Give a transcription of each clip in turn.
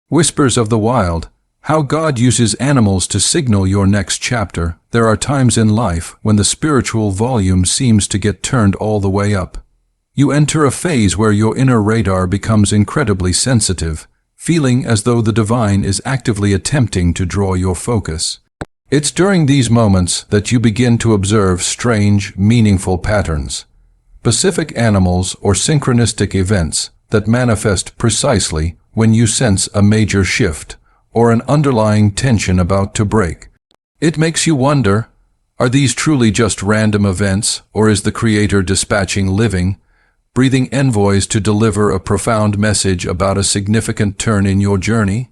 Whispers of the Wild. How God uses animals to signal your next chapter. There are times in life when the spiritual volume seems to get turned all the way up. You enter a phase where your inner radar becomes incredibly sensitive, feeling as though the divine is actively attempting to draw your focus. It's during these moments that you begin to observe strange, meaningful patterns, specific animals or synchronistic events that manifest precisely when you sense a major shift or an underlying tension about to break. It makes you wonder, are these truly just random events, or is the Creator dispatching living, breathing envoys to deliver a profound message about a significant turn in your journey?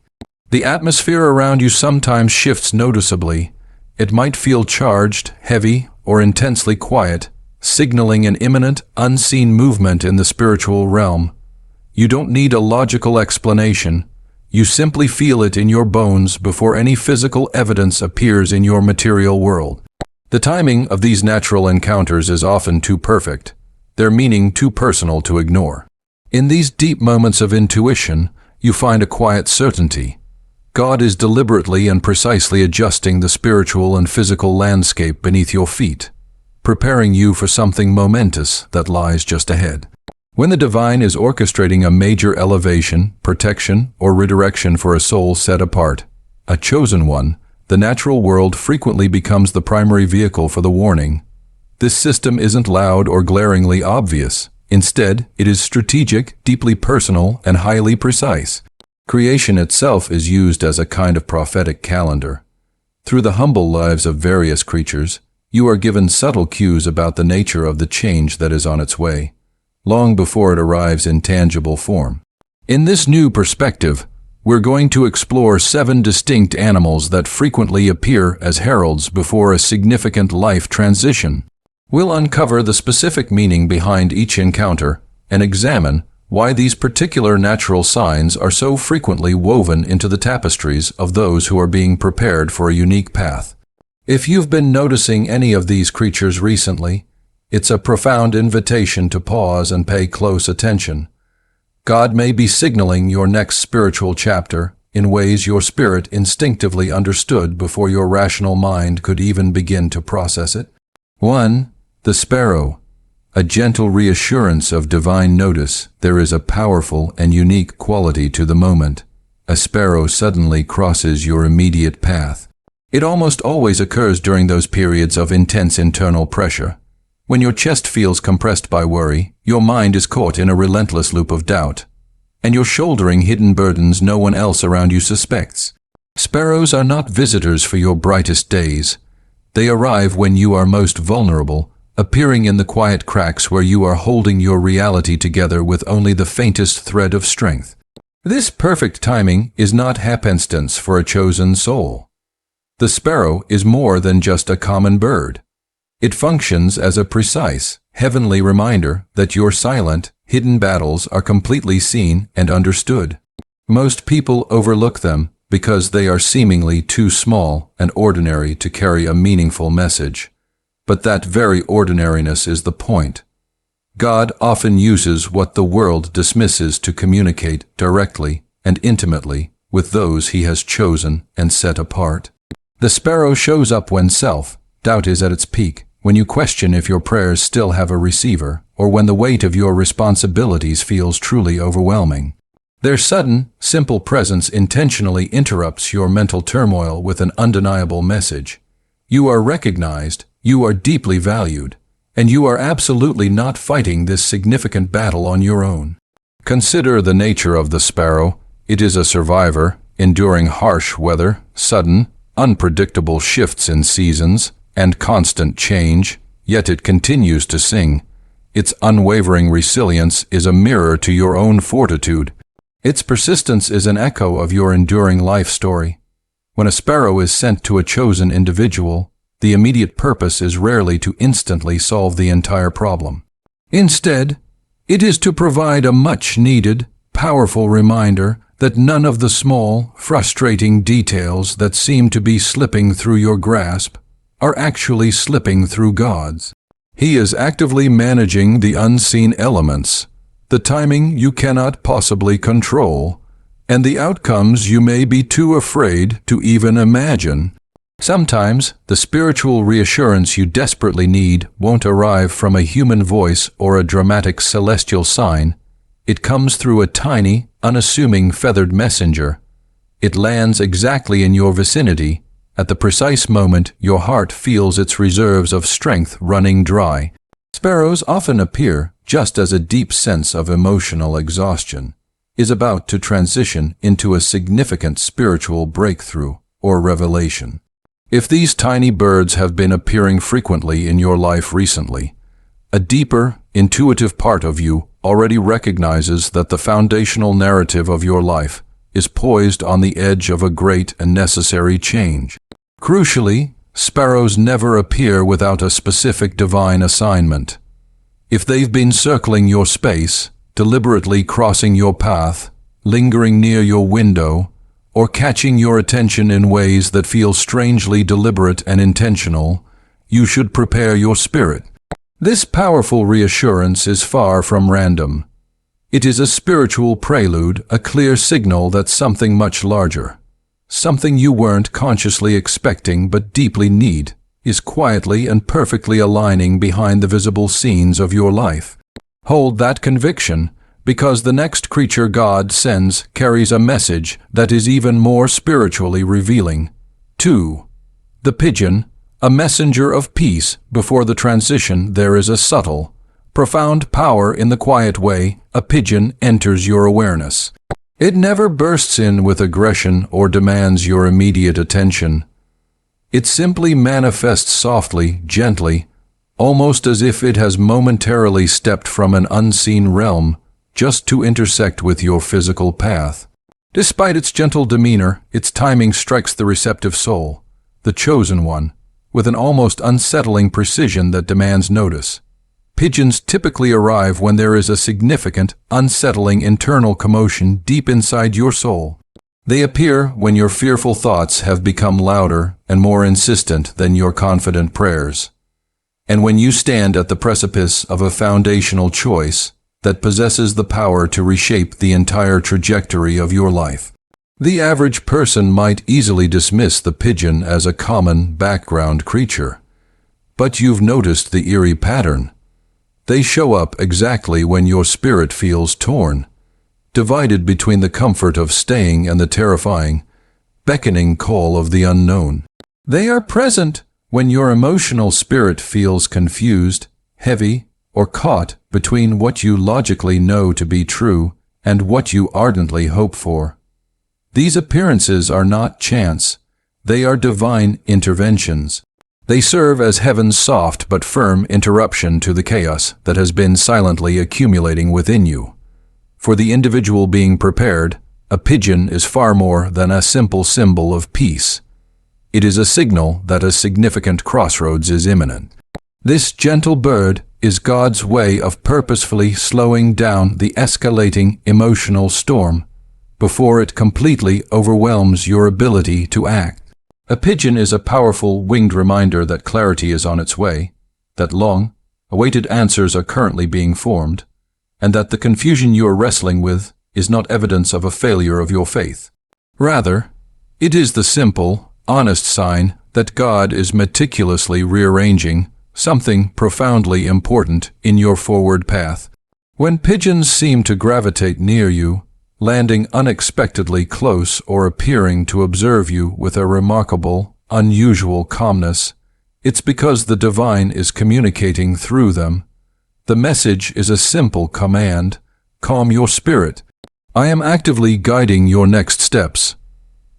The atmosphere around you sometimes shifts noticeably. It might feel charged, heavy, or intensely quiet, signaling an imminent, unseen movement in the spiritual realm. You don't need a logical explanation. You simply feel it in your bones before any physical evidence appears in your material world. The timing of these natural encounters is often too perfect, their meaning too personal to ignore. In these deep moments of intuition, you find a quiet certainty. God is deliberately and precisely adjusting the spiritual and physical landscape beneath your feet, preparing you for something momentous that lies just ahead. When the divine is orchestrating a major elevation, protection, or redirection for a soul set apart, a chosen one, the natural world frequently becomes the primary vehicle for the warning. This system isn't loud or glaringly obvious. Instead, it is strategic, deeply personal, and highly precise. Creation itself is used as a kind of prophetic calendar. Through the humble lives of various creatures, you are given subtle cues about the nature of the change that is on its way, long before it arrives in tangible form. In this new perspective, we're going to explore 7 distinct animals that frequently appear as heralds before a significant life transition. We'll uncover the specific meaning behind each encounter and examine why these particular natural signs are so frequently woven into the tapestries of those who are being prepared for a unique path. If you've been noticing any of these creatures recently, it's a profound invitation to pause and pay close attention. God may be signaling your next spiritual chapter in ways your spirit instinctively understood before your rational mind could even begin to process it. 1. The sparrow. A gentle reassurance of divine notice. There is a powerful and unique quality to the moment. A sparrow suddenly crosses your immediate path. It almost always occurs during those periods of intense internal pressure. When your chest feels compressed by worry, your mind is caught in a relentless loop of doubt, and you're shouldering hidden burdens no one else around you suspects. Sparrows are not visitors for your brightest days. They arrive when you are most vulnerable, appearing in the quiet cracks where you are holding your reality together with only the faintest thread of strength. This perfect timing is not happenstance for a chosen soul. The sparrow is more than just a common bird. It functions as a precise, heavenly reminder that your silent, hidden battles are completely seen and understood. Most people overlook them because they are seemingly too small and ordinary to carry a meaningful message. But that very ordinariness is the point. God often uses what the world dismisses to communicate directly and intimately with those He has chosen and set apart. The sparrow shows up when self-doubt is at its peak, when you question if your prayers still have a receiver, or when the weight of your responsibilities feels truly overwhelming. Their sudden, simple presence intentionally interrupts your mental turmoil with an undeniable message. You are recognized, you are deeply valued, and you are absolutely not fighting this significant battle on your own. Consider the nature of the sparrow. It is a survivor, enduring harsh weather, sudden, unpredictable shifts in seasons, and constant change, yet it continues to sing. Its unwavering resilience is a mirror to your own fortitude. Its persistence is an echo of your enduring life story. When a sparrow is sent to a chosen individual, the immediate purpose is rarely to instantly solve the entire problem. Instead, it is to provide a much-needed, powerful reminder that none of the small, frustrating details that seem to be slipping through your grasp are actually slipping through God's. He is actively managing the unseen elements, the timing you cannot possibly control, and the outcomes you may be too afraid to even imagine. Sometimes, the spiritual reassurance you desperately need won't arrive from a human voice or a dramatic celestial sign. It comes through a tiny, unassuming feathered messenger. It lands exactly in your vicinity, at the precise moment your heart feels its reserves of strength running dry. Sparrows often appear just as a deep sense of emotional exhaustion is about to transition into a significant spiritual breakthrough or revelation. If these tiny birds have been appearing frequently in your life recently, a deeper, intuitive part of you already recognizes that the foundational narrative of your life is poised on the edge of a great and necessary change. Crucially, sparrows never appear without a specific divine assignment. If they've been circling your space, deliberately crossing your path, lingering near your window, or catching your attention in ways that feel strangely deliberate and intentional, you should prepare your spirit. This powerful reassurance is far from random. It is a spiritual prelude, a clear signal that something much larger, something you weren't consciously expecting but deeply need, is quietly and perfectly aligning behind the visible scenes of your life. Hold that conviction, because the next creature God sends carries a message that is even more spiritually revealing. 2. The pigeon, a messenger of peace. Before the transition, there is a subtle, profound power in the quiet way a pigeon enters your awareness. It never bursts in with aggression or demands your immediate attention. It simply manifests softly, gently, almost as if it has momentarily stepped from an unseen realm just to intersect with your physical path. Despite its gentle demeanor, its timing strikes the receptive soul, the chosen one, with an almost unsettling precision that demands notice. Pigeons typically arrive when there is a significant, unsettling internal commotion deep inside your soul. They appear when your fearful thoughts have become louder and more insistent than your confident prayers, and when you stand at the precipice of a foundational choice that possesses the power to reshape the entire trajectory of your life. The average person might easily dismiss the pigeon as a common background creature, but you've noticed the eerie pattern. They show up exactly when your spirit feels torn, divided between the comfort of staying and the terrifying, beckoning call of the unknown. They are present when your emotional spirit feels confused, heavy, or caught between what you logically know to be true and what you ardently hope for. These appearances are not chance. They are divine interventions. They serve as heaven's soft but firm interruption to the chaos that has been silently accumulating within you. For the individual being prepared, a pigeon is far more than a simple symbol of peace. It is a signal that a significant crossroads is imminent. This gentle bird is God's way of purposefully slowing down the escalating emotional storm before it completely overwhelms your ability to act. A pigeon is a powerful winged reminder that clarity is on its way, that long, awaited answers are currently being formed, and that the confusion you are wrestling with is not evidence of a failure of your faith. Rather, it is the simple, honest sign that God is meticulously rearranging something profoundly important in your forward path. When pigeons seem to gravitate near you, landing unexpectedly close or appearing to observe you with a remarkable, unusual calmness, it's because the divine is communicating through them. The message is a simple command: calm your spirit. I am actively guiding your next steps.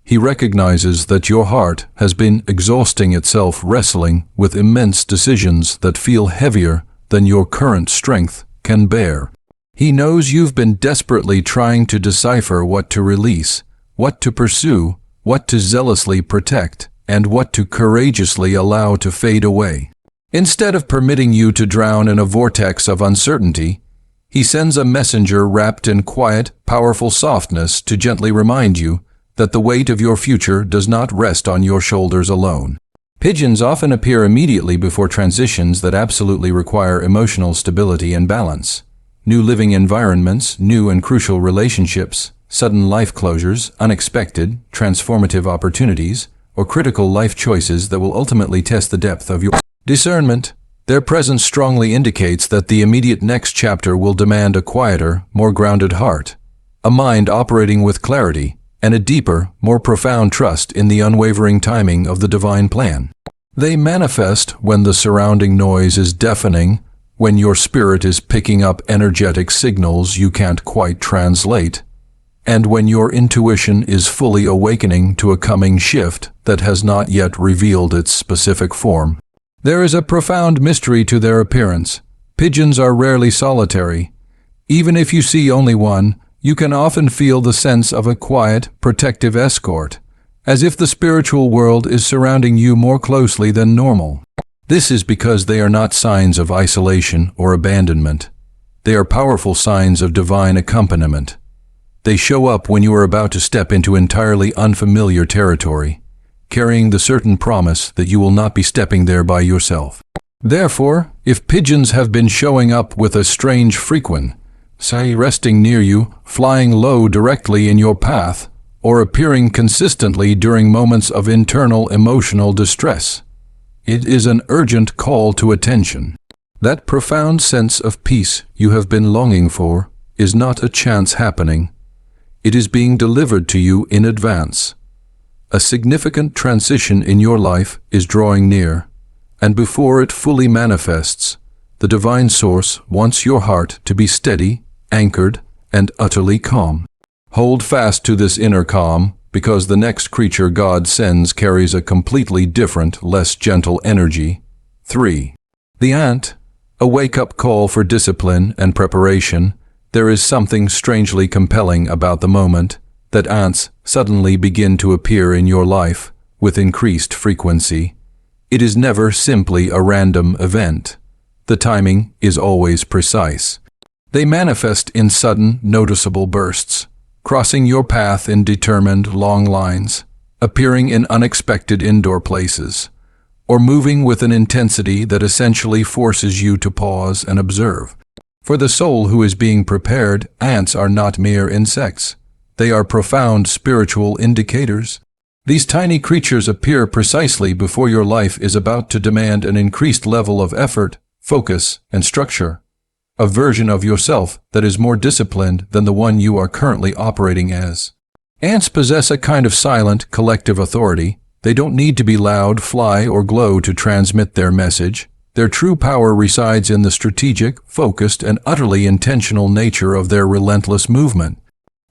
He recognizes that your heart has been exhausting itself wrestling with immense decisions that feel heavier than your current strength can bear. He knows you've been desperately trying to decipher what to release, what to pursue, what to zealously protect, and what to courageously allow to fade away. Instead of permitting you to drown in a vortex of uncertainty, he sends a messenger wrapped in quiet, powerful softness to gently remind you that the weight of your future does not rest on your shoulders alone. Pigeons often appear immediately before transitions that absolutely require emotional stability and balance. New living environments, new and crucial relationships, sudden life closures, unexpected, transformative opportunities, or critical life choices that will ultimately test the depth of your discernment. Their presence strongly indicates that the immediate next chapter will demand a quieter, more grounded heart, a mind operating with clarity, and a deeper, more profound trust in the unwavering timing of the divine plan. They manifest when the surrounding noise is deafening, when your spirit is picking up energetic signals you can't quite translate, and when your intuition is fully awakening to a coming shift that has not yet revealed its specific form. There is a profound mystery to their appearance. Pigeons are rarely solitary. Even if you see only one, you can often feel the sense of a quiet, protective escort, as if the spiritual world is surrounding you more closely than normal. This is because they are not signs of isolation or abandonment. They are powerful signs of divine accompaniment. They show up when you are about to step into entirely unfamiliar territory, carrying the certain promise that you will not be stepping there by yourself. Therefore, if pigeons have been showing up with a strange frequency, say resting near you, flying low directly in your path, or appearing consistently during moments of internal emotional distress, it is an urgent call to attention. That profound sense of peace you have been longing for is not a chance happening. It is being delivered to you in advance. A significant transition in your life is drawing near, and before it fully manifests, the divine source wants your heart to be steady, anchored, and utterly calm. Hold fast to this inner calm, because the next creature God sends carries a completely different, less gentle energy. 3. The ant, a wake-up call for discipline and preparation. There is something strangely compelling about the moment that ants suddenly begin to appear in your life with increased frequency. It is never simply a random event. The timing is always precise. They manifest in sudden, noticeable bursts, crossing your path in determined, long lines, appearing in unexpected indoor places, or moving with an intensity that essentially forces you to pause and observe. For the soul who is being prepared, ants are not mere insects. They are profound spiritual indicators. These tiny creatures appear precisely before your life is about to demand an increased level of effort, focus, and structure. A version of yourself that is more disciplined than the one you are currently operating as. Ants possess a kind of silent, collective authority. They don't need to be loud, fly, or glow to transmit their message. Their true power resides in the strategic, focused, and utterly intentional nature of their relentless movement.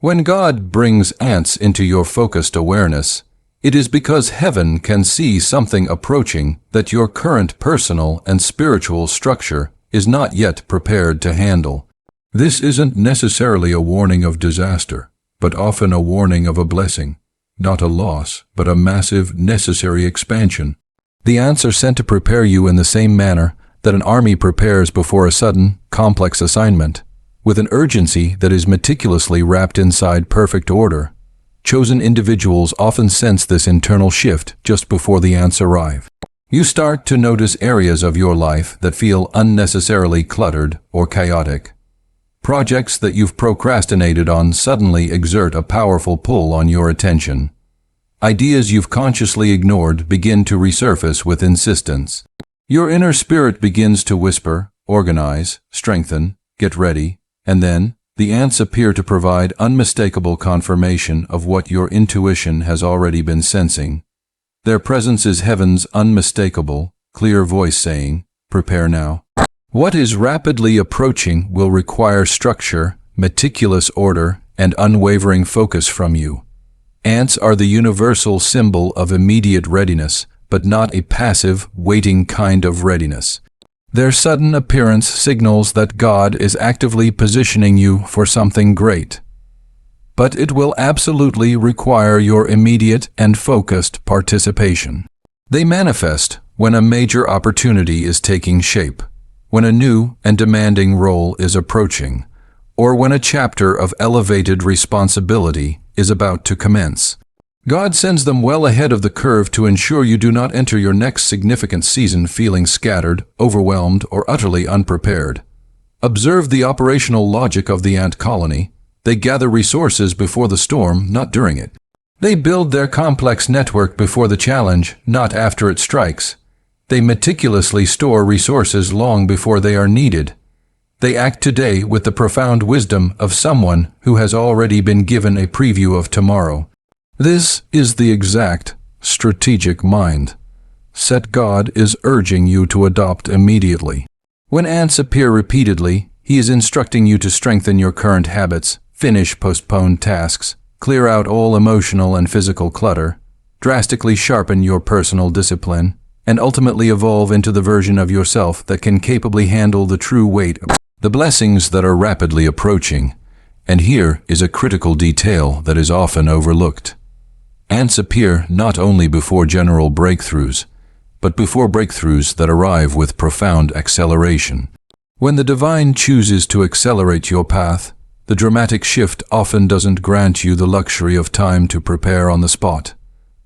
When God brings ants into your focused awareness, it is because heaven can see something approaching that your current personal and spiritual structure is not yet prepared to handle. This isn't necessarily a warning of disaster, but often a warning of a blessing, not a loss, but a massive, necessary expansion. The ants are sent to prepare you in the same manner that an army prepares before a sudden, complex assignment, with an urgency that is meticulously wrapped inside perfect order. Chosen individuals often sense this internal shift just before the ants arrive. You start to notice areas of your life that feel unnecessarily cluttered or chaotic. Projects that you've procrastinated on suddenly exert a powerful pull on your attention. Ideas you've consciously ignored begin to resurface with insistence. Your inner spirit begins to whisper, organize, strengthen, get ready, and then the ants appear to provide unmistakable confirmation of what your intuition has already been sensing. Their presence is heaven's unmistakable, clear voice saying, "Prepare now." What is rapidly approaching will require structure, meticulous order, and unwavering focus from you. Ants are the universal symbol of immediate readiness, but not a passive, waiting kind of readiness. Their sudden appearance signals that God is actively positioning you for something great. But it will absolutely require your immediate and focused participation. They manifest when a major opportunity is taking shape, when a new and demanding role is approaching, or when a chapter of elevated responsibility is about to commence. God sends them well ahead of the curve to ensure you do not enter your next significant season feeling scattered, overwhelmed, or utterly unprepared. Observe the operational logic of the ant colony. They gather resources before the storm, not during it. They build their complex network before the challenge, not after it strikes. They meticulously store resources long before they are needed. They act today with the profound wisdom of someone who has already been given a preview of tomorrow. This is the exact strategic mind. Set God is urging you to adopt immediately. When ants appear repeatedly, he is instructing you to strengthen your current habits, finish postponed tasks, clear out all emotional and physical clutter, drastically sharpen your personal discipline, and ultimately evolve into the version of yourself that can capably handle the true weight of the blessings that are rapidly approaching. And here is a critical detail that is often overlooked. Ants appear not only before general breakthroughs, but before breakthroughs that arrive with profound acceleration. When the divine chooses to accelerate your path, the dramatic shift often doesn't grant you the luxury of time to prepare on the spot.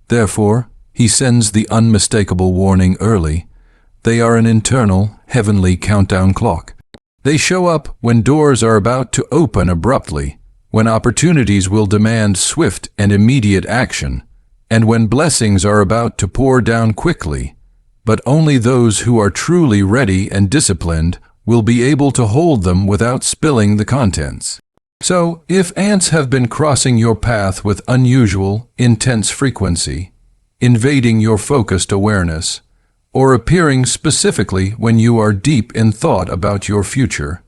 Therefore, he sends the unmistakable warning early. They are an internal, heavenly countdown clock. They show up when doors are about to open abruptly, when opportunities will demand swift and immediate action, and when blessings are about to pour down quickly. But only those who are truly ready and disciplined will be able to hold them without spilling the contents. So, if ants have been crossing your path with unusual, intense frequency, invading your focused awareness, or appearing specifically when you are deep in thought about your future,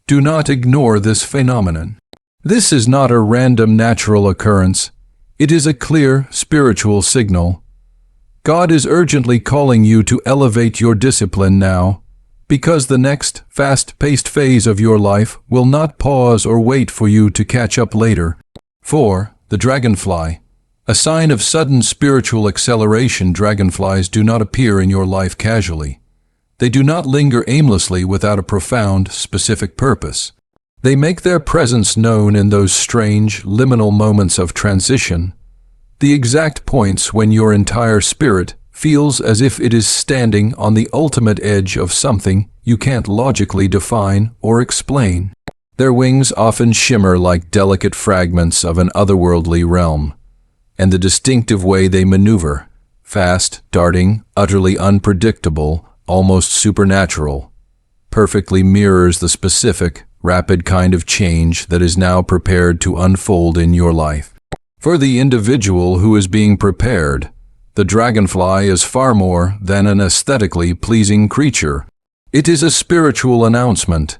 do not ignore this phenomenon. This is not a random natural occurrence. It is a clear spiritual signal. God is urgently calling you to elevate your discipline now, because the next fast-paced phase of your life will not pause or wait for you to catch up later. 4. The dragonfly. A sign of sudden spiritual acceleration. Dragonflies do not appear in your life casually. They do not linger aimlessly without a profound, specific purpose. They make their presence known in those strange, liminal moments of transition, the exact points when your entire spirit feels as if it is standing on the ultimate edge of something you can't logically define or explain. Their wings often shimmer like delicate fragments of an otherworldly realm, and the distinctive way they maneuver, fast, darting, utterly unpredictable, almost supernatural, perfectly mirrors the specific, rapid kind of change that is now prepared to unfold in your life. For the individual who is being prepared, the dragonfly is far more than an aesthetically pleasing creature. It is a spiritual announcement,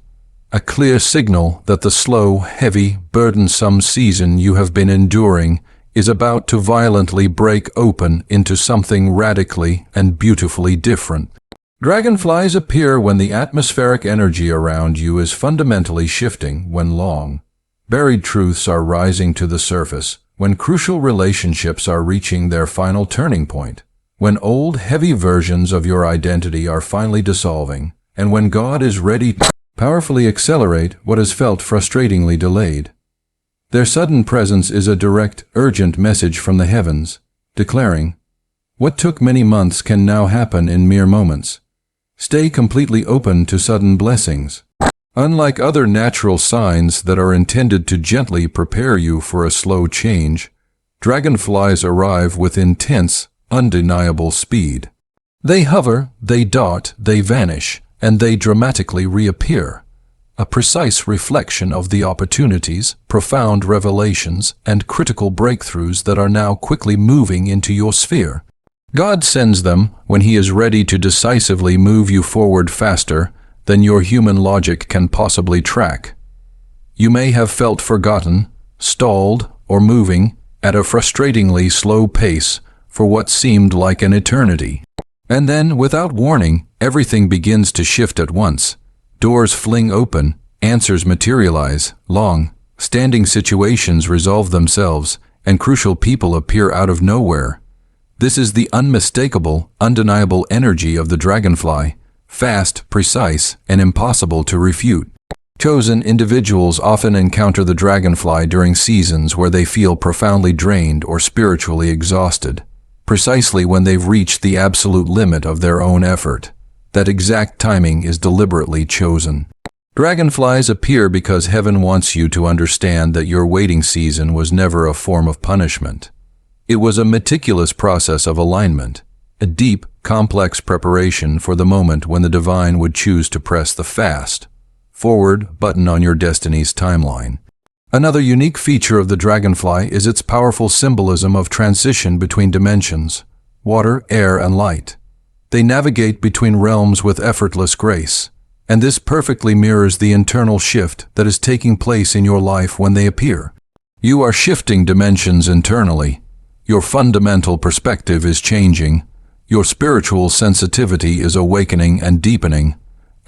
a clear signal that the slow, heavy, burdensome season you have been enduring is about to violently break open into something radically and beautifully different. Dragonflies appear when the atmospheric energy around you is fundamentally shifting, when long, buried truths are rising to the surface, when crucial relationships are reaching their final turning point, when old, heavy versions of your identity are finally dissolving, and when God is ready to powerfully accelerate what has felt frustratingly delayed. Their sudden presence is a direct, urgent message from the heavens, declaring, "What took many months can now happen in mere moments. Stay completely open to sudden blessings." Unlike other natural signs that are intended to gently prepare you for a slow change, dragonflies arrive with intense, undeniable speed. They hover, they dart, they vanish, and they dramatically reappear, a precise reflection of the opportunities, profound revelations, and critical breakthroughs that are now quickly moving into your sphere. God sends them when He is ready to decisively move you forward faster than your human logic can possibly track. You may have felt forgotten, stalled, or moving at a frustratingly slow pace for what seemed like an eternity. And then, without warning, everything begins to shift at once. Doors fling open, answers materialize, long-standing situations resolve themselves, and crucial people appear out of nowhere. This is the unmistakable, undeniable energy of the dragonfly, fast, precise, and impossible to refute. Chosen individuals often encounter the dragonfly during seasons where they feel profoundly drained or spiritually exhausted, precisely when they've reached the absolute limit of their own effort. That exact timing is deliberately chosen. Dragonflies appear because heaven wants you to understand that your waiting season was never a form of punishment. It was a meticulous process of alignment, a deep, complex preparation for the moment when the divine would choose to press the fast forward button on your destiny's timeline. Another unique feature of the dragonfly is its powerful symbolism of transition between dimensions, water, air, and light. They navigate between realms with effortless grace, and this perfectly mirrors the internal shift that is taking place in your life when they appear. You are shifting dimensions internally. Your fundamental perspective is changing. Your spiritual sensitivity is awakening and deepening,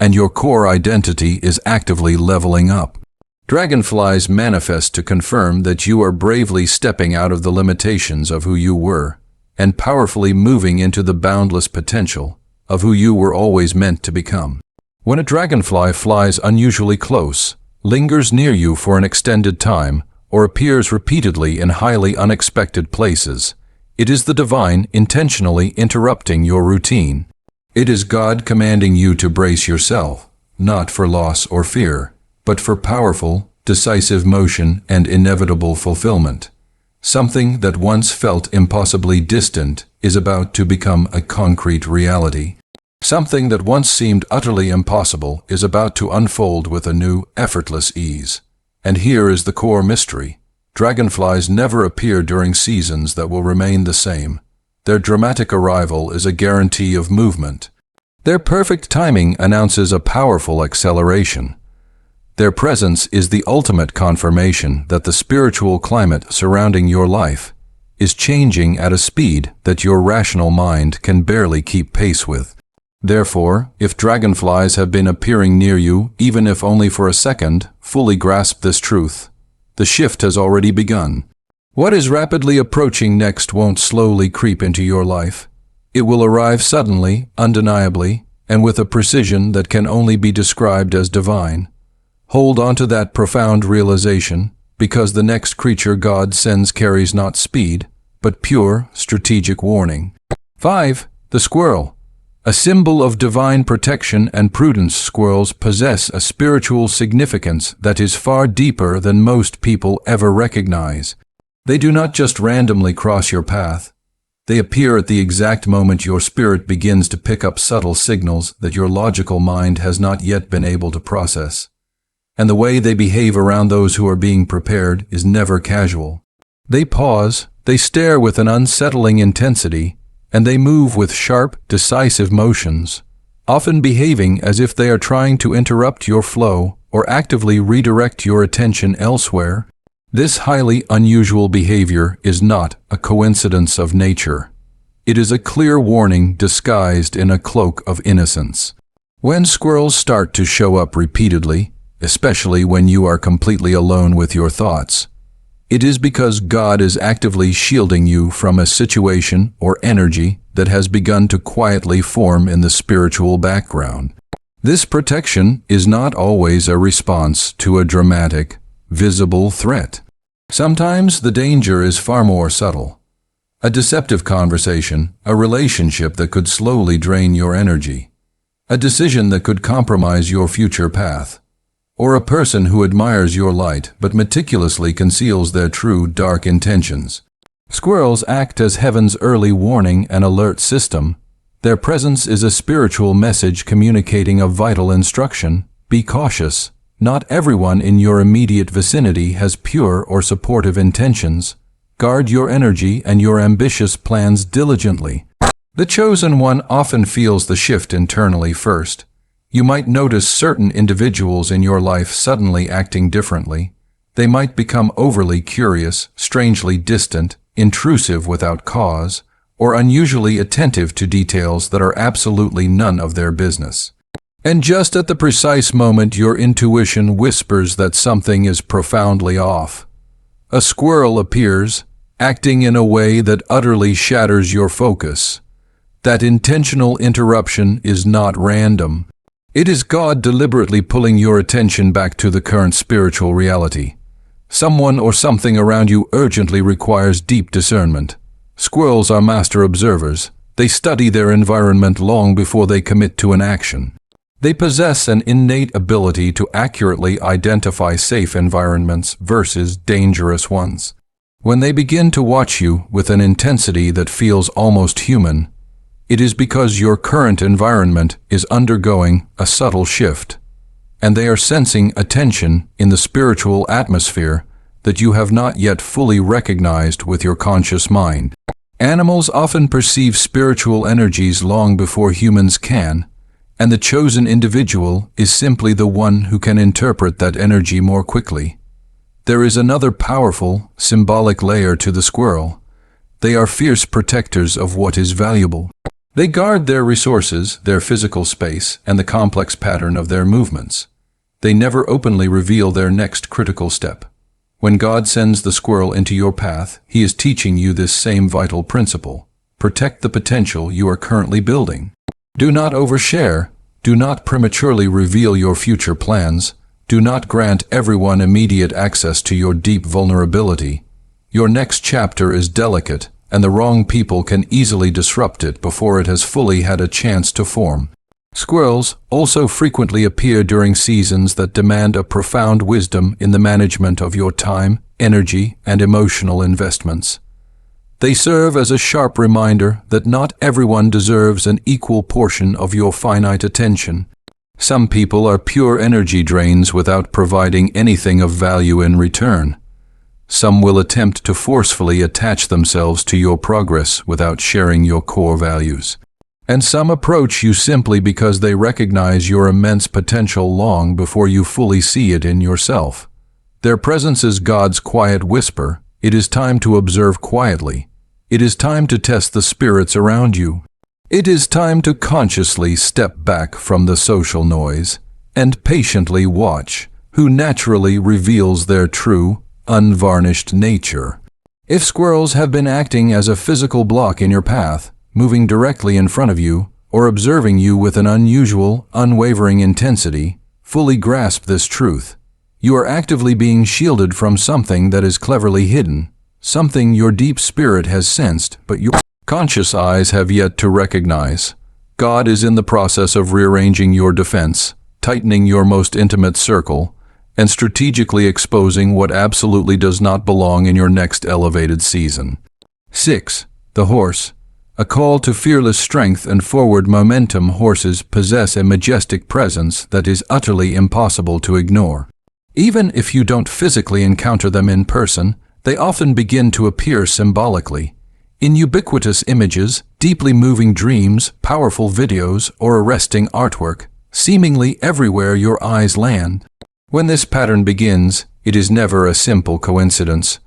and your core identity is actively leveling up. Dragonflies manifest to confirm that you are bravely stepping out of the limitations of who you were and powerfully moving into the boundless potential of who you were always meant to become. When a dragonfly flies unusually close, lingers near you for an extended time, or appears repeatedly in highly unexpected places, it is the divine intentionally interrupting your routine. It is God commanding you to brace yourself, not for loss or fear, but for powerful, decisive motion and inevitable fulfillment. Something that once felt impossibly distant is about to become a concrete reality. Something that once seemed utterly impossible is about to unfold with a new, effortless ease. And here is the core mystery. Dragonflies never appear during seasons that will remain the same. Their dramatic arrival is a guarantee of movement. Their perfect timing announces a powerful acceleration. Their presence is the ultimate confirmation that the spiritual climate surrounding your life is changing at a speed that your rational mind can barely keep pace with. Therefore, if dragonflies have been appearing near you, even if only for a second, fully grasp this truth. The shift has already begun. What is rapidly approaching next won't slowly creep into your life. It will arrive suddenly, undeniably, and with a precision that can only be described as divine. Hold on to that profound realization, because the next creature God sends carries not speed, but pure, strategic warning. 5. The squirrel. A symbol of divine protection and prudence, squirrels possess a spiritual significance that is far deeper than most people ever recognize. They do not just randomly cross your path. They appear at the exact moment your spirit begins to pick up subtle signals that your logical mind has not yet been able to process. And the way they behave around those who are being prepared is never casual. They pause, they stare with an unsettling intensity, and they move with sharp, decisive motions, often behaving as if they are trying to interrupt your flow or actively redirect your attention elsewhere. This highly unusual behavior is not a coincidence of nature. It is a clear warning disguised in a cloak of innocence. When squirrels start to show up repeatedly, especially when you are completely alone with your thoughts, it is because God is actively shielding you from a situation or energy that has begun to quietly form in the spiritual background. This protection is not always a response to a dramatic, visible threat. Sometimes the danger is far more subtle. A deceptive conversation, a relationship that could slowly drain your energy, a decision that could compromise your future path, or a person who admires your light but meticulously conceals their true dark intentions. Squirrels act as heaven's early warning and alert system. Their presence is a spiritual message communicating a vital instruction. Be cautious. Not everyone in your immediate vicinity has pure or supportive intentions. Guard your energy and your ambitious plans diligently. The chosen one often feels the shift internally first. You might notice certain individuals in your life suddenly acting differently. They might become overly curious, strangely distant, intrusive without cause, or unusually attentive to details that are absolutely none of their business. And just at the precise moment your intuition whispers that something is profoundly off, a squirrel appears, acting in a way that utterly shatters your focus. That intentional interruption is not random. It is God deliberately pulling your attention back to the current spiritual reality. Someone or something around you urgently requires deep discernment. Squirrels are master observers. They study their environment long before they commit to an action. They possess an innate ability to accurately identify safe environments versus dangerous ones. When they begin to watch you with an intensity that feels almost human, it is because your current environment is undergoing a subtle shift, and they are sensing a tension in the spiritual atmosphere that you have not yet fully recognized with your conscious mind. Animals often perceive spiritual energies long before humans can, and the chosen individual is simply the one who can interpret that energy more quickly. There is another powerful, symbolic layer to the squirrel. They are fierce protectors of what is valuable. They guard their resources, their physical space, and the complex pattern of their movements. They never openly reveal their next critical step. When God sends the squirrel into your path, He is teaching you this same vital principle. Protect the potential you are currently building. Do not overshare. Do not prematurely reveal your future plans. Do not grant everyone immediate access to your deep vulnerability. Your next chapter is delicate, and the wrong people can easily disrupt it before it has fully had a chance to form. Squirrels also frequently appear during seasons that demand a profound wisdom in the management of your time, energy, and emotional investments. They serve as a sharp reminder that not everyone deserves an equal portion of your finite attention. Some people are pure energy drains without providing anything of value in return. Some will attempt to forcefully attach themselves to your progress without sharing your core values. And some approach you simply because they recognize your immense potential long before you fully see it in yourself. Their presence is God's quiet whisper. It is time to observe quietly. It is time to test the spirits around you. It is time to consciously step back from the social noise and patiently watch who naturally reveals their true, unvarnished nature. If squirrels have been acting as a physical block in your path, moving directly in front of you, or observing you with an unusual, unwavering intensity, fully grasp this truth. You are actively being shielded from something that is cleverly hidden, something your deep spirit has sensed, but your conscious eyes have yet to recognize. God is in the process of rearranging your defense, tightening your most intimate circle, and strategically exposing what absolutely does not belong in your next elevated season. 6. The horse. A call to fearless strength and forward momentum. Horses possess a majestic presence that is utterly impossible to ignore. Even if you don't physically encounter them in person, they often begin to appear symbolically. In ubiquitous images, deeply moving dreams, powerful videos, or arresting artwork, seemingly everywhere your eyes land. When this pattern begins, it is never a simple coincidence.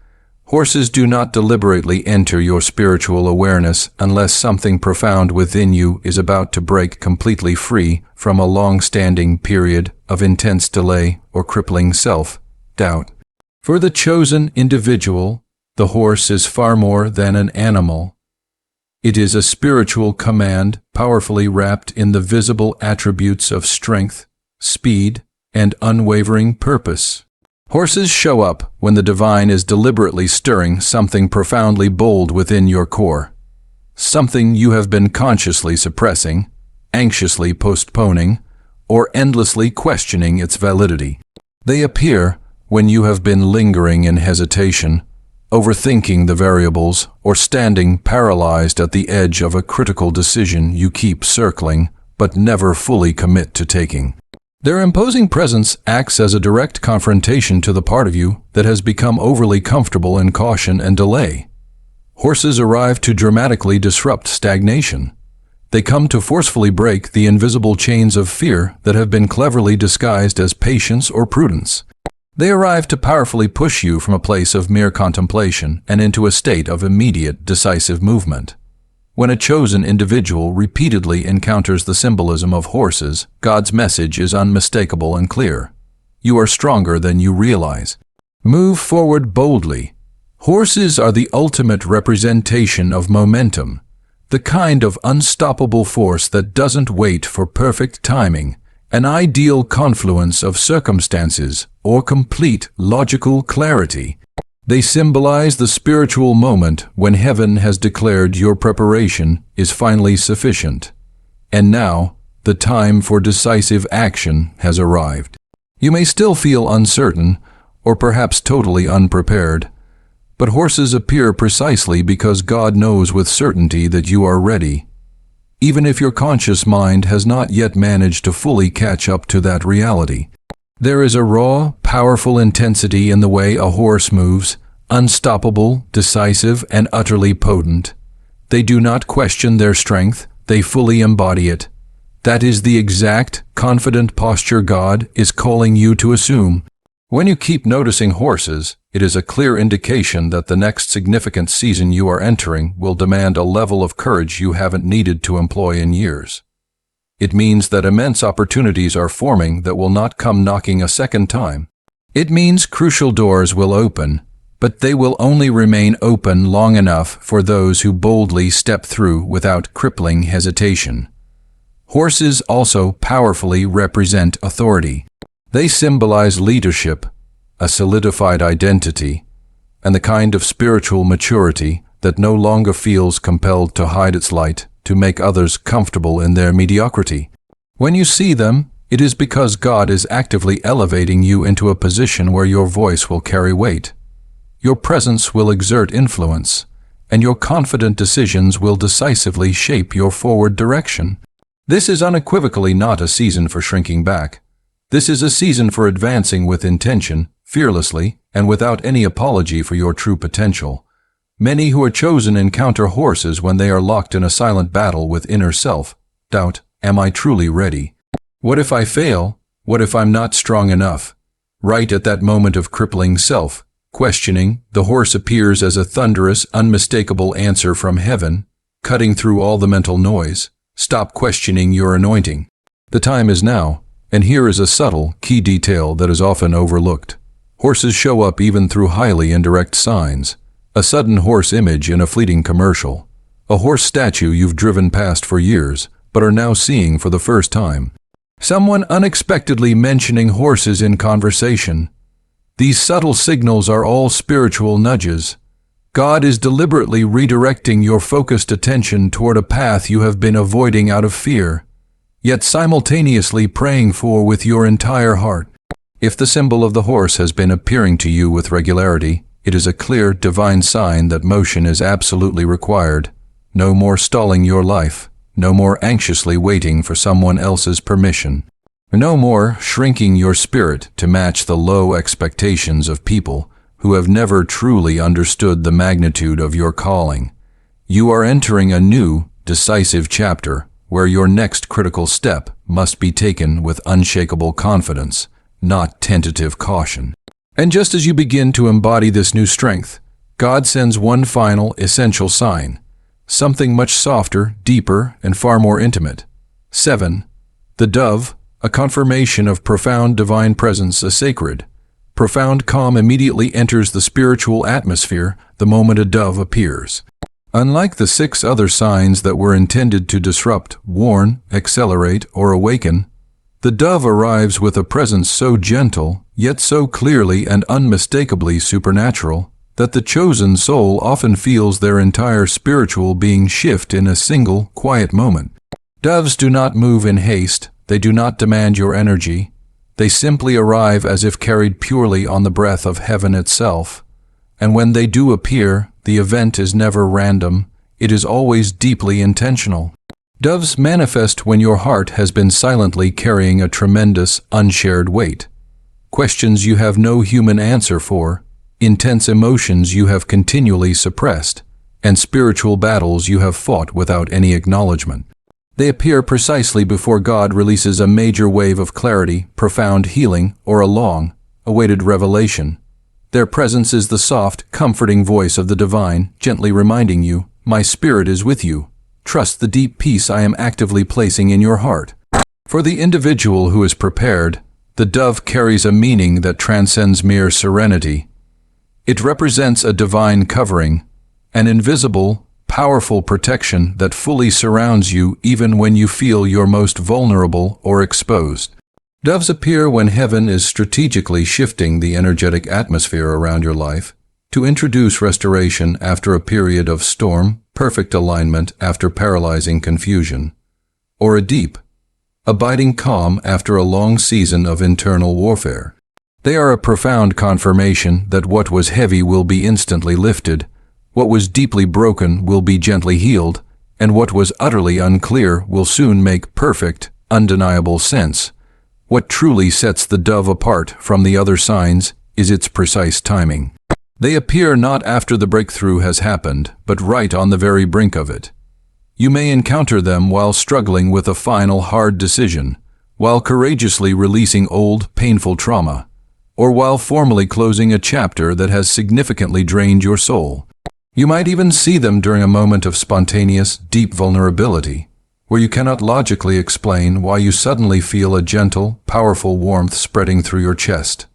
Horses do not deliberately enter your spiritual awareness unless something profound within you is about to break completely free from a long-standing period of intense delay or crippling self-doubt. For the chosen individual, the horse is far more than an animal. It is a spiritual command powerfully wrapped in the visible attributes of strength, speed, and unwavering purpose. Horses show up when the divine is deliberately stirring something profoundly bold within your core, something you have been consciously suppressing, anxiously postponing, or endlessly questioning its validity. They appear when you have been lingering in hesitation, overthinking the variables, or standing paralyzed at the edge of a critical decision you keep circling but never fully commit to taking. Their imposing presence acts as a direct confrontation to the part of you that has become overly comfortable in caution and delay. Horses arrive to dramatically disrupt stagnation. They come to forcefully break the invisible chains of fear that have been cleverly disguised as patience or prudence. They arrive to powerfully push you from a place of mere contemplation and into a state of immediate, decisive movement. When a chosen individual repeatedly encounters the symbolism of horses, God's message is unmistakable and clear. You are stronger than you realize. Move forward boldly. Horses are the ultimate representation of momentum, the kind of unstoppable force that doesn't wait for perfect timing, an ideal confluence of circumstances, or complete logical clarity. They symbolize the spiritual moment when heaven has declared your preparation is finally sufficient. And now, The time for decisive action has arrived. You may still feel uncertain, or perhaps totally unprepared, but horses appear precisely because God knows with certainty that you are ready, even if your conscious mind has not yet managed to fully catch up to that reality. There is a raw, powerful intensity in the way a horse moves, unstoppable, decisive, and utterly potent. They do not question their strength, they fully embody it. That is the exact, confident posture God is calling you to assume. When you keep noticing horses, it is a clear indication that the next significant season you are entering will demand a level of courage you haven't needed to employ in years. It means that immense opportunities are forming that will not come knocking a second time. It means crucial doors will open, but they will only remain open long enough for those who boldly step through without crippling hesitation. Horses also powerfully represent authority. They symbolize leadership, a solidified identity, and the kind of spiritual maturity that no longer feels compelled to hide its light to make others comfortable in their mediocrity. When you see them, it is because God is actively elevating you into a position where your voice will carry weight. Your presence will exert influence, and your confident decisions will decisively shape your forward direction. This is unequivocally not a season for shrinking back. This is a season for advancing with intention, fearlessly, and without any apology for your true potential. Many who are chosen encounter horses when they are locked in a silent battle with inner self. Doubt, am I truly ready? What if I fail? What if I'm not strong enough? Right at that moment of crippling self-questioning, the horse appears as a thunderous, unmistakable answer from heaven, cutting through all the mental noise. Stop questioning your anointing. The time is now, and here is a subtle, key detail that is often overlooked. Horses show up even through highly indirect signs. A sudden horse image in a fleeting commercial. A horse statue you've driven past for years, but are now seeing for the first time. Someone unexpectedly mentioning horses in conversation. These subtle signals are all spiritual nudges. God is deliberately redirecting your focused attention toward a path you have been avoiding out of fear, yet simultaneously praying for with your entire heart. If the symbol of the horse has been appearing to you with regularity, it is a clear divine sign that motion is absolutely required. No more stalling your life. No more anxiously waiting for someone else's permission. No more shrinking your spirit to match the low expectations of people who have never truly understood the magnitude of your calling. You are entering a new, decisive chapter where your next critical step must be taken with unshakable confidence, not tentative caution. And just as you begin to embody this new strength, God sends one final, essential sign. Something much softer, deeper, and far more intimate. 7. The dove, a confirmation of profound divine presence, a sacred. Profound calm immediately enters the spiritual atmosphere the moment a dove appears. Unlike the 6 other signs that were intended to disrupt, warn, accelerate, or awaken, the dove arrives with a presence so gentle, yet so clearly and unmistakably supernatural, that the chosen soul often feels their entire spiritual being shift in a single, quiet moment. Doves do not move in haste, they do not demand your energy, they simply arrive as if carried purely on the breath of heaven itself. And when they do appear, the event is never random, it is always deeply intentional. Doves manifest when your heart has been silently carrying a tremendous, unshared weight. Questions you have no human answer for, intense emotions you have continually suppressed, and spiritual battles you have fought without any acknowledgement. They appear precisely before God releases a major wave of clarity, profound healing, or a long, awaited revelation. Their presence is the soft, comforting voice of the divine, gently reminding you, "My spirit is with you. Trust the deep peace I am actively placing in your heart." For the individual who is prepared, the dove carries a meaning that transcends mere serenity. It represents a divine covering, an invisible, powerful protection that fully surrounds you even when you feel your most vulnerable or exposed. Doves appear when heaven is strategically shifting the energetic atmosphere around your life to introduce restoration after a period of storm, perfect alignment after paralyzing confusion, or a deep, abiding calm after a long season of internal warfare. They are a profound confirmation that what was heavy will be instantly lifted, what was deeply broken will be gently healed, and what was utterly unclear will soon make perfect, undeniable sense. What truly sets the dove apart from the other signs is its precise timing. They appear not after the breakthrough has happened, but right on the very brink of it. You may encounter them while struggling with a final hard decision, while courageously releasing old, painful trauma, or while formally closing a chapter that has significantly drained your soul. You might even see them during a moment of spontaneous, deep vulnerability, where you cannot logically explain why you suddenly feel a gentle, powerful warmth spreading through your chest.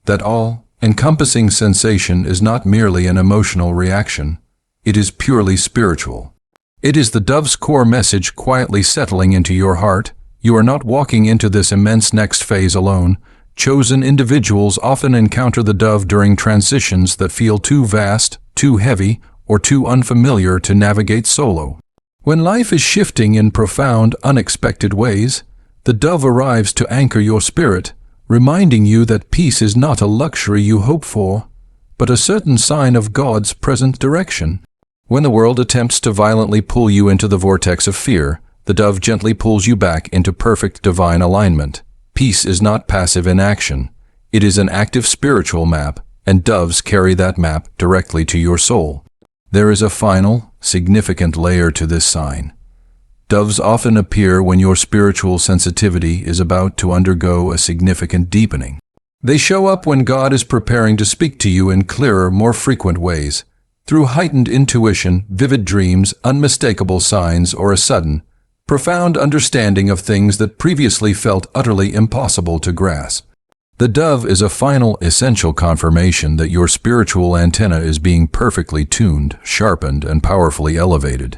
That all-encompassing sensation is not merely an emotional reaction, it is purely spiritual. It is the dove's core message quietly settling into your heart. You are not walking into this immense next phase alone. Chosen individuals often encounter the dove during transitions that feel too vast, too heavy, or too unfamiliar to navigate solo. When life is shifting in profound, unexpected ways, the dove arrives to anchor your spirit, reminding you that peace is not a luxury you hope for, but a certain sign of God's present direction. When the world attempts to violently pull you into the vortex of fear, the dove gently pulls you back into perfect divine alignment. Peace is not passive inaction. It is an active spiritual map, and doves carry that map directly to your soul. There is a final, significant layer to this sign. Doves often appear when your spiritual sensitivity is about to undergo a significant deepening. They show up when God is preparing to speak to you in clearer, more frequent ways, through heightened intuition, vivid dreams, unmistakable signs, or a sudden, profound understanding of things that previously felt utterly impossible to grasp. The dove is a final, essential confirmation that your spiritual antenna is being perfectly tuned, sharpened, and powerfully elevated.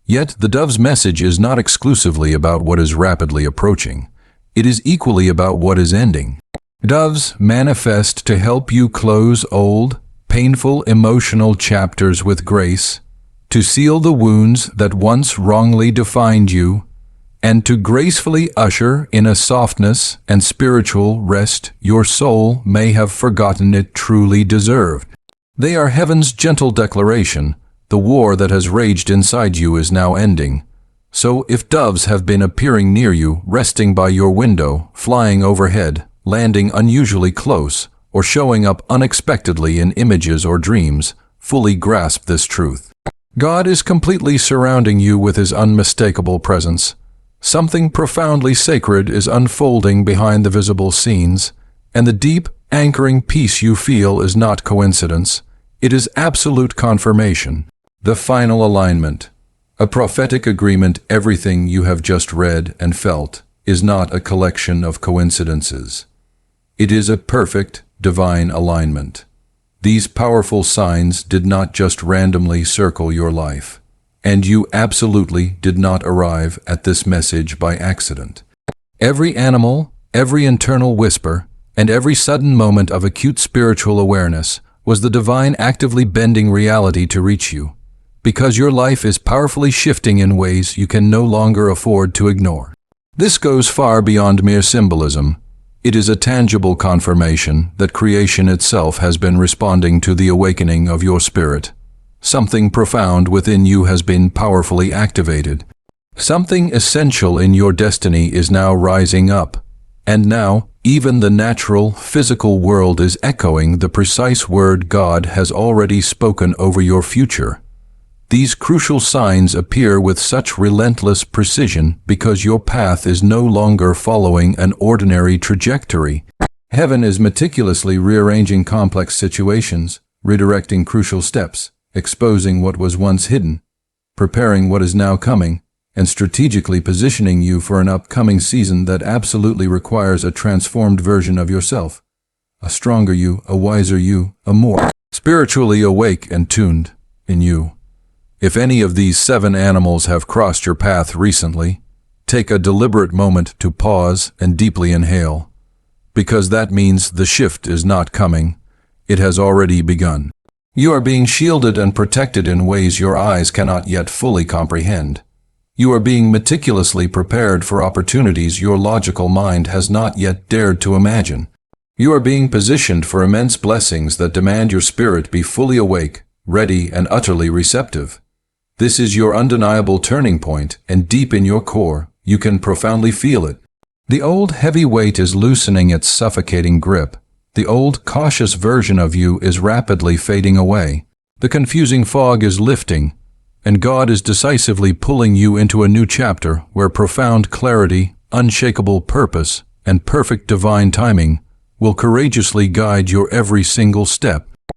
Yet, the dove's message is not exclusively about what is rapidly approaching. It is equally about what is ending. Doves manifest to help you close old, painful emotional chapters with grace, to seal the wounds that once wrongly defined you, and to gracefully usher in a softness and spiritual rest your soul may have forgotten it truly deserved. They are heaven's gentle declaration: the war that has raged inside you is now ending. So if doves have been appearing near you, resting by your window, flying overhead, landing unusually close, or showing up unexpectedly in images or dreams, fully grasp this truth. God is completely surrounding you with His unmistakable presence. Something profoundly sacred is unfolding behind the visible scenes, and the deep, anchoring peace you feel is not coincidence. It is absolute confirmation. The final alignment. A prophetic agreement. Everything you have just read and felt is not a collection of coincidences. It is a perfect, divine alignment. These powerful signs did not just randomly circle your life, and you absolutely did not arrive at this message by accident. Every animal, every internal whisper, and every sudden moment of acute spiritual awareness was the divine actively bending reality to reach you, because your life is powerfully shifting in ways you can no longer afford to ignore. This goes far beyond mere symbolism. It is a tangible confirmation that creation itself has been responding to the awakening of your spirit. Something profound within you has been powerfully activated. Something essential in your destiny is now rising up. And now, even the natural, physical world is echoing the precise word God has already spoken over your future. These crucial signs appear with such relentless precision because your path is no longer following an ordinary trajectory. Heaven is meticulously rearranging complex situations, redirecting crucial steps, exposing what was once hidden, preparing what is now coming, and strategically positioning you for an upcoming season that absolutely requires a transformed version of yourself. A stronger you, a wiser you, a more spiritually awake and tuned in you. If any of these 7 animals have crossed your path recently, take a deliberate moment to pause and deeply inhale, because that means the shift is not coming, it has already begun. You are being shielded and protected in ways your eyes cannot yet fully comprehend. You are being meticulously prepared for opportunities your logical mind has not yet dared to imagine. You are being positioned for immense blessings that demand your spirit be fully awake, ready, and utterly receptive. This is your undeniable turning point, and deep in your core, you can profoundly feel it. The old heavy weight is loosening its suffocating grip. The old cautious version of you is rapidly fading away. The confusing fog is lifting, and God is decisively pulling you into a new chapter where profound clarity, unshakable purpose, and perfect divine timing will courageously guide your every single step.